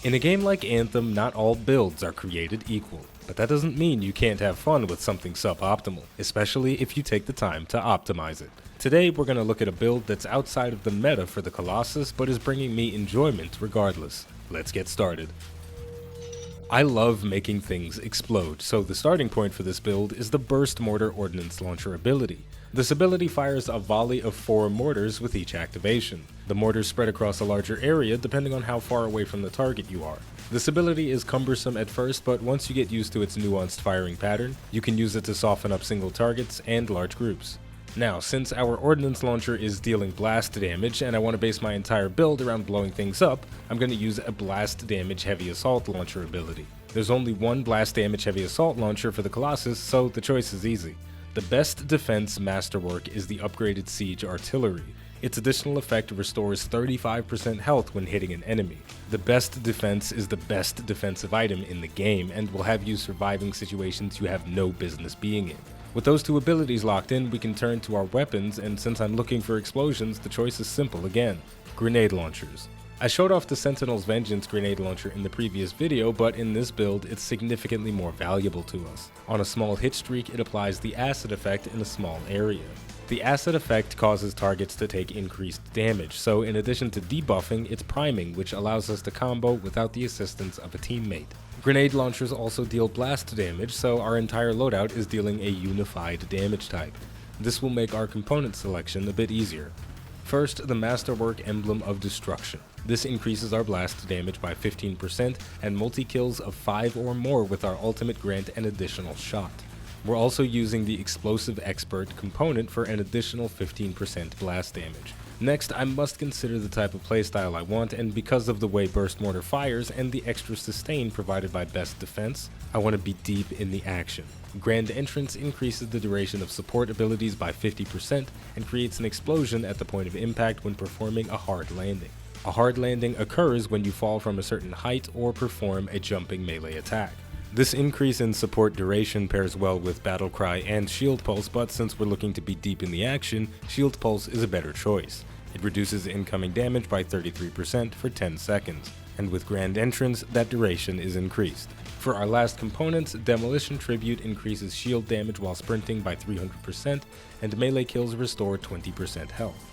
In a game like Anthem, not all builds are created equal, but that doesn't mean you can't have fun with something suboptimal, especially if you take the time to optimize it. Today we're going to look at a build that's outside of the meta for the Colossus, but is bringing me enjoyment regardless. Let's get started. I love making things explode, so the starting point for this build is the Burst Mortar Ordnance Launcher ability. This ability fires a volley of 4 mortars with each activation. The mortars spread across a larger area depending on how far away from the target you are. This ability is cumbersome at first, but once you get used to its nuanced firing pattern, you can use it to soften up single targets and large groups. Now, since our ordnance launcher is dealing blast damage and I want to base my entire build around blowing things up, I'm going to use a blast damage heavy assault launcher ability. There's only one blast damage heavy assault launcher for the Colossus, so the choice is easy. The best defense masterwork is the upgraded siege artillery. Its additional effect restores 35% health when hitting an enemy. The best defense is the best defensive item in the game and will have you surviving situations you have no business being in. With those two abilities locked in, we can turn to our weapons, and since I'm looking for explosions, the choice is simple again: grenade launchers. I showed off the Sentinel's Vengeance grenade launcher in the previous video, but in this build it's significantly more valuable to us. On a small hit streak, it applies the acid effect in a small area. The acid effect causes targets to take increased damage, so in addition to debuffing, it's priming, which allows us to combo without the assistance of a teammate. Grenade launchers also deal blast damage, so our entire loadout is dealing a unified damage type. This will make our component selection a bit easier. First, the Masterwork Emblem of Destruction. This increases our blast damage by 15% and multi-kills of 5 or more with our ultimate grant an additional shot. We're also using the Explosive Expert component for an additional 15% blast damage. Next, I must consider the type of playstyle I want, and because of the way Burst Mortar fires and the extra sustain provided by Best Defense, I want to be deep in the action. Grand Entrance increases the duration of support abilities by 50% and creates an explosion at the point of impact when performing a hard landing. A hard landing occurs when you fall from a certain height or perform a jumping melee attack. This increase in support duration pairs well with Battle Cry and Shield Pulse, but since we're looking to be deep in the action, Shield Pulse is a better choice. It reduces incoming damage by 33% for 10 seconds, and with Grand Entrance, that duration is increased. For our last components, Demolition Tribute increases shield damage while sprinting by 300%, and melee kills restore 20% health.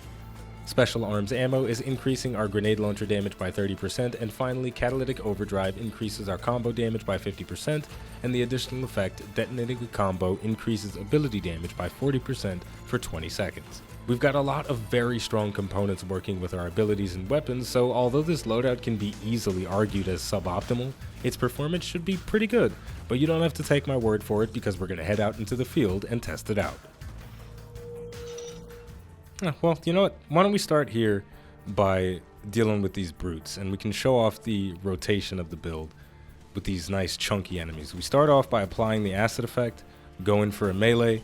Special Arms Ammo is increasing our grenade launcher damage by 30%, and finally Catalytic Overdrive increases our combo damage by 50%, and the additional effect, Detonating a Combo, increases ability damage by 40% for 20 seconds. We've got a lot of very strong components working with our abilities and weapons, so although this loadout can be easily argued as suboptimal, its performance should be pretty good, but you don't have to take my word for it because we're going to head out into the field and test it out. Well, you know what? Why don't we start here by dealing with these brutes, and we can show off the rotation of the build with these nice chunky enemies. We start off by applying the acid effect, go in for a melee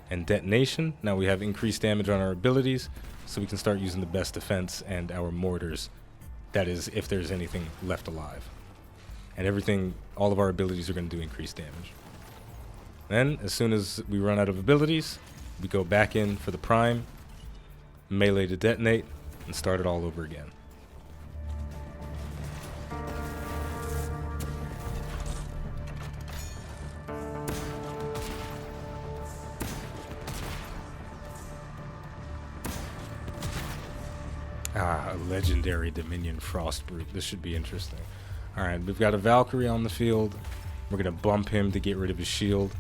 and detonation. Now we have increased damage on our abilities, so we can start using the best defense and our mortars. That is, if there's anything left alive. And everything, all of our abilities are going to do increased damage. Then, as soon as we run out of abilities, we go back in for the prime, melee to detonate, and start it all over again. A legendary Dominion Frost Brute. This should be interesting. Alright, we've got a Valkyrie on the field. We're going to bump him to get rid of his shield.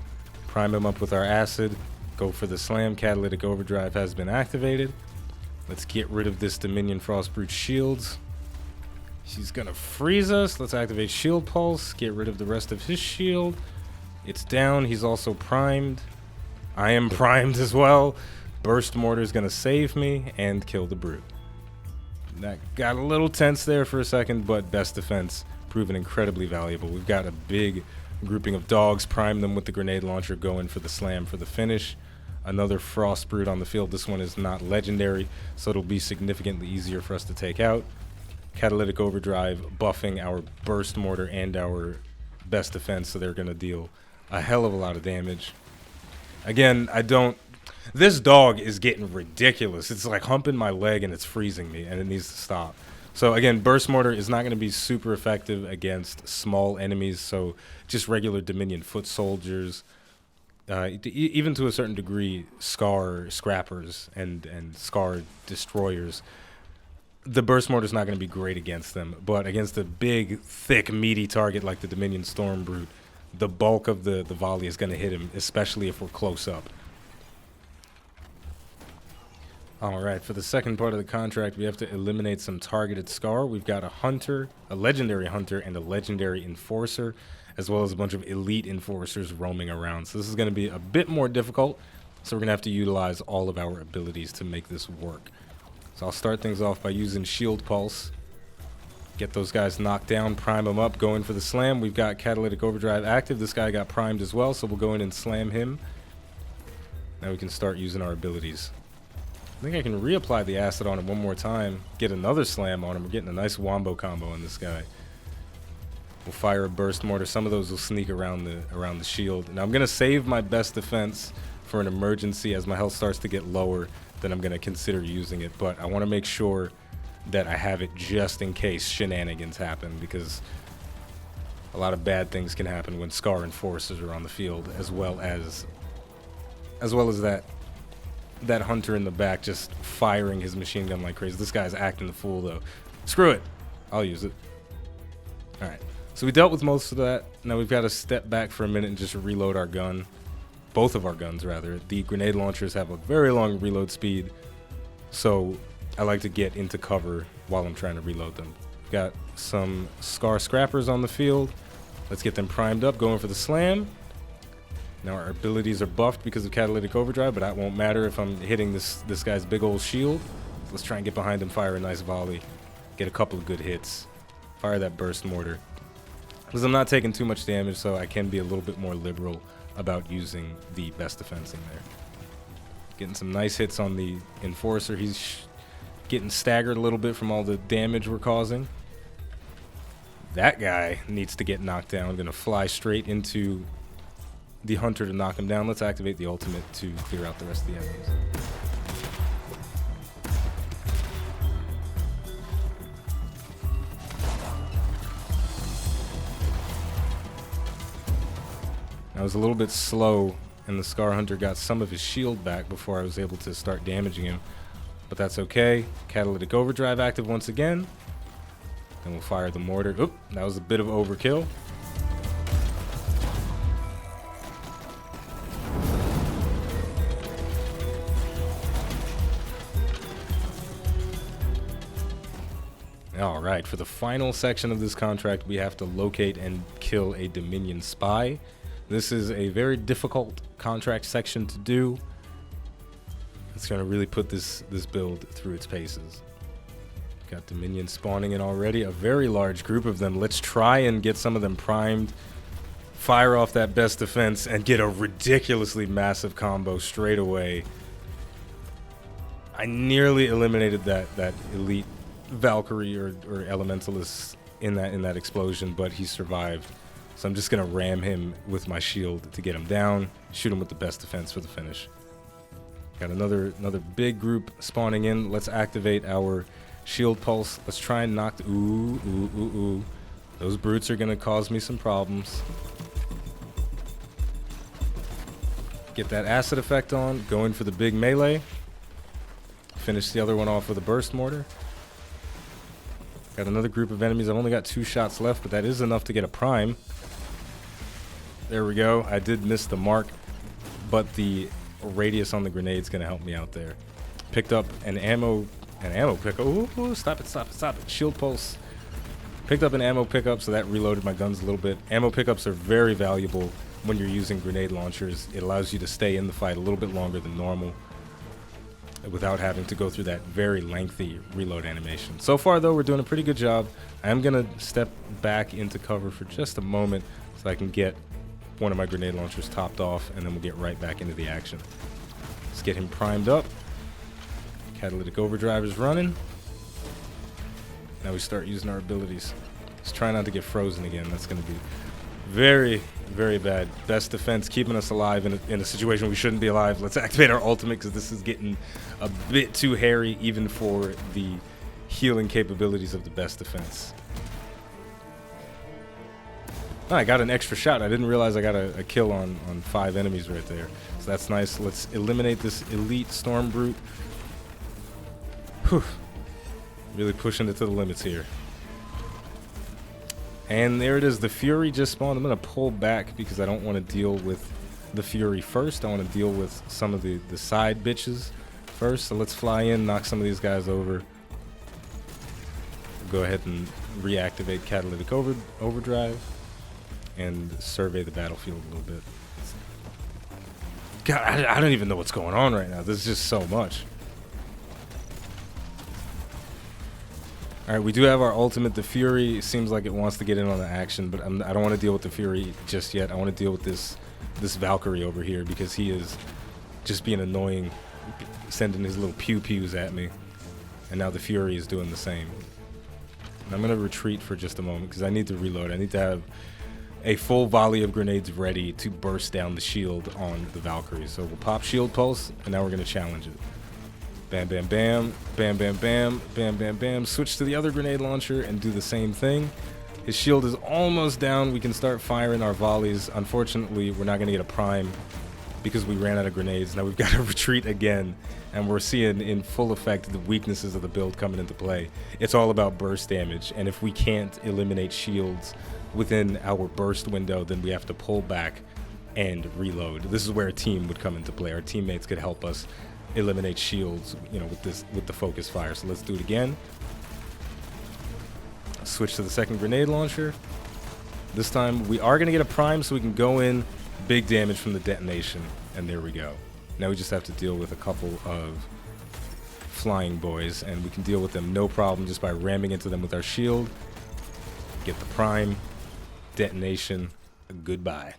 Prime him up with our acid. Go for the slam. Catalytic Overdrive has been activated. Let's get rid of this Dominion Frost Brute shields. She's going to freeze us. Let's activate Shield Pulse. Get rid of the rest of his shield. It's down. He's also primed. I am primed as well. Burst Mortar is going to save me and kill the Brute. That got a little tense there for a second, but best defense proven incredibly valuable. We've got a big grouping of dogs. Prime them with the grenade launcher. Go in for the slam for the finish. Another Frost Brute on the field. This one is not legendary, so it'll be significantly easier for us to take out. Catalytic Overdrive buffing our Burst Mortar and our best defense, so they're going to deal a hell of a lot of damage. Again, this dog is getting ridiculous. It's like humping my leg and it's freezing me, and it needs to stop. So again, Burst Mortar is not going to be super effective against small enemies, so just regular Dominion foot soldiers, even to a certain degree, Scar Scrappers and Scar Destroyers. The Burst Mortar is not going to be great against them, but against a big, thick, meaty target like the Dominion Storm Brute, the bulk of the volley is going to hit him, especially if we're close up. Alright, for the second part of the contract, we have to eliminate some targeted Scar. We've got a Hunter, a Legendary Hunter, and a Legendary Enforcer, as well as a bunch of Elite Enforcers roaming around. So this is going to be a bit more difficult, so we're going to have to utilize all of our abilities to make this work. So I'll start things off by using Shield Pulse. Get those guys knocked down, prime them up, go in for the slam. We've got Catalytic Overdrive active. This guy got primed as well, so we'll go in and slam him. Now we can start using our abilities. I think I can reapply the acid on him one more time, get another slam on him. We're getting a nice wombo combo on this guy. We'll fire a Burst Mortar. Some of those will sneak around the shield. Now I'm going to save my best defense for an emergency. As my health starts to get lower, then I'm going to consider using it. But I want to make sure that I have it just in case shenanigans happen, because a lot of bad things can happen when Scar Enforcers are on the field, as well as that Hunter in the back just firing his machine gun like crazy. This guy's acting the fool though. Screw it. I'll use it. Alright. So we dealt with most of that. Now we've got to step back for a minute and just reload our gun. Both of our guns, rather. The grenade launchers have a very long reload speed, so I like to get into cover while I'm trying to reload them. We've got some Scar Scrappers on the field. Let's get them primed up, going for the slam. Now our abilities are buffed because of Catalytic Overdrive, but that won't matter if I'm hitting this guy's big old shield. So let's try and get behind him, fire a nice volley, get a couple of good hits, fire that Burst Mortar. Because I'm not taking too much damage, so I can be a little bit more liberal about using the best defense in there. Getting some nice hits on the Enforcer. He's getting staggered a little bit from all the damage we're causing. That guy needs to get knocked down. I'm going to fly straight into the Hunter to knock him down. Let's activate the ultimate to clear out the rest of the enemies. I was a little bit slow, and the Scar Hunter got some of his shield back before I was able to start damaging him, but that's okay. Catalytic Overdrive active once again. Then we'll fire the mortar. Oop, that was a bit of overkill. Alright, for the final section of this contract, we have to locate and kill a Dominion spy. This is a very difficult contract section to do. It's going to really put this build through its paces. Got Dominion spawning in already, a very large group of them. Let's try and get some of them primed, fire off that best defense, and get a ridiculously massive combo straight away. I nearly eliminated that elite Valkyrie or Elementalist in that explosion, but he survived. So I'm just gonna ram him with my shield to get him down, shoot him with the best defense for the finish. Got another big group spawning in. Let's activate our shield pulse. Let's try and knock ooh. Those brutes are gonna cause me some problems. Get that acid effect on, go in for the big melee. Finish the other one off with a burst mortar. Got another group of enemies. I've only got 2 shots left, but that is enough to get a prime. There we go. I did miss the mark, but the radius on the grenade is going to help me out there. Picked up an ammo pickup. Ooh, stop it. Shield pulse. Picked up an ammo pickup, so that reloaded my guns a little bit. Ammo pickups are very valuable when you're using grenade launchers. It allows you to stay in the fight a little bit longer than normal without having to go through that very lengthy reload animation. So far, though, we're doing a pretty good job. I am going to step back into cover for just a moment so I can get one of my grenade launchers topped off, and then we'll get right back into the action. Let's get him primed up. Catalytic Overdrive is running. Now we start using our abilities. Let's try not to get frozen again. That's going to be very, very bad. Best defense, keeping us alive in a situation we shouldn't be alive. Let's activate our ultimate because this is getting a bit too hairy even for the healing capabilities of the best defense. Oh, I got an extra shot. I didn't realize I got a kill on 5 enemies right there. So that's nice. Let's eliminate this elite storm brute. Whew. Really pushing it to the limits here. And there it is. The Fury just spawned. I'm going to pull back because I don't want to deal with the Fury first. I want to deal with some of the side bitches first. So let's fly in, knock some of these guys over. Go ahead and reactivate catalytic overdrive and survey the battlefield a little bit. God, I don't even know what's going on right now. There's just so much. All right, we do have our ultimate. The Fury seems like it wants to get in on the action, but I don't want to deal with the Fury just yet. I want to deal with this Valkyrie over here because he is just being annoying, sending his little pew-pews at me. And now the Fury is doing the same. And I'm going to retreat for just a moment because I need to reload. I need to have a full volley of grenades ready to burst down the shield on the Valkyrie. So we'll pop shield pulse, and now we're going to challenge it. Bam, bam, bam, bam, bam, bam, bam, bam, bam. Switch to the other grenade launcher and do the same thing. His shield is almost down. We can start firing our volleys. Unfortunately, we're not going to get a prime because we ran out of grenades. Now we've got to retreat again, and we're seeing in full effect the weaknesses of the build coming into play. It's all about burst damage, and if we can't eliminate shields within our burst window, then we have to pull back and reload. This is where a team would come into play. Our teammates could help us eliminate shields, you know, with the focus fire. So let's do it again. Switch to the second grenade launcher. This time we are going to get a prime, so we can go in big damage from the detonation, and there we go. Now we just have to deal with a couple of flying boys, and we can deal with them no problem just by ramming into them with our shield. Get the prime, detonation, goodbye.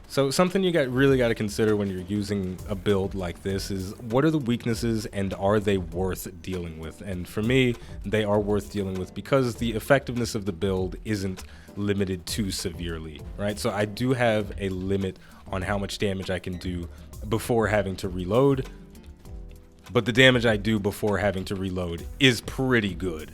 So something you really got to consider when you're using a build like this is, what are the weaknesses and are they worth dealing with? And for me, they are worth dealing with because the effectiveness of the build isn't limited too severely, right? So I do have a limit on how much damage I can do before having to reload, but the damage I do before having to reload is pretty good.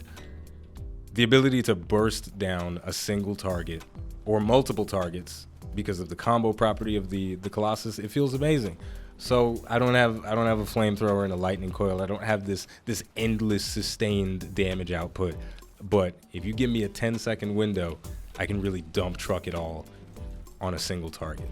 The ability to burst down a single target or multiple targets because of the combo property of the Colossus, it feels amazing. So I don't have a flamethrower and a lightning coil. I don't have this endless sustained damage output. But if you give me a 10-second window, I can really dump truck it all on a single target.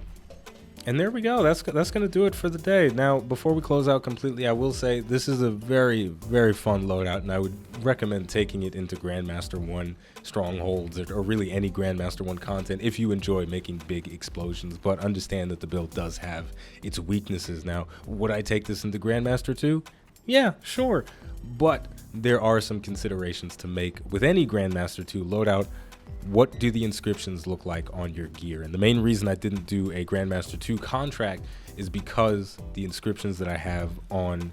And there we go. That's gonna do it for the day. Now, before we close out completely, I will say this is a very, very fun loadout, and I would recommend taking it into Grandmaster 1 strongholds or really any Grandmaster 1 content if you enjoy making big explosions. But understand that the build does have its weaknesses. Now, would I take this into Grandmaster 2? Yeah, sure. But there are some considerations to make with any Grandmaster 2 loadout. What do the inscriptions look like on your gear? And the main reason I didn't do a Grandmaster 2 contract is because the inscriptions that I have on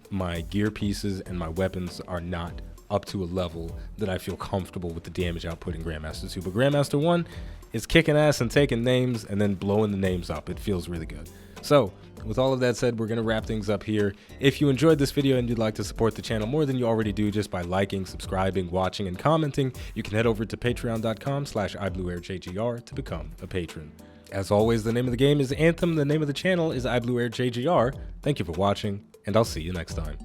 my gear pieces and my weapons are not up to a level that I feel comfortable with the damage output in Grandmaster 2. But Grandmaster 1 is kicking ass and taking names and then blowing the names up. It feels really good. So with all of that said, we're going to wrap things up here. If you enjoyed this video and you'd like to support the channel more than you already do just by liking, subscribing, watching, and commenting, you can head over to patreon.com/iBluairJgR to become a patron. As always, the name of the game is Anthem. The name of the channel is iBluairJgR. Thank you for watching, and I'll see you next time.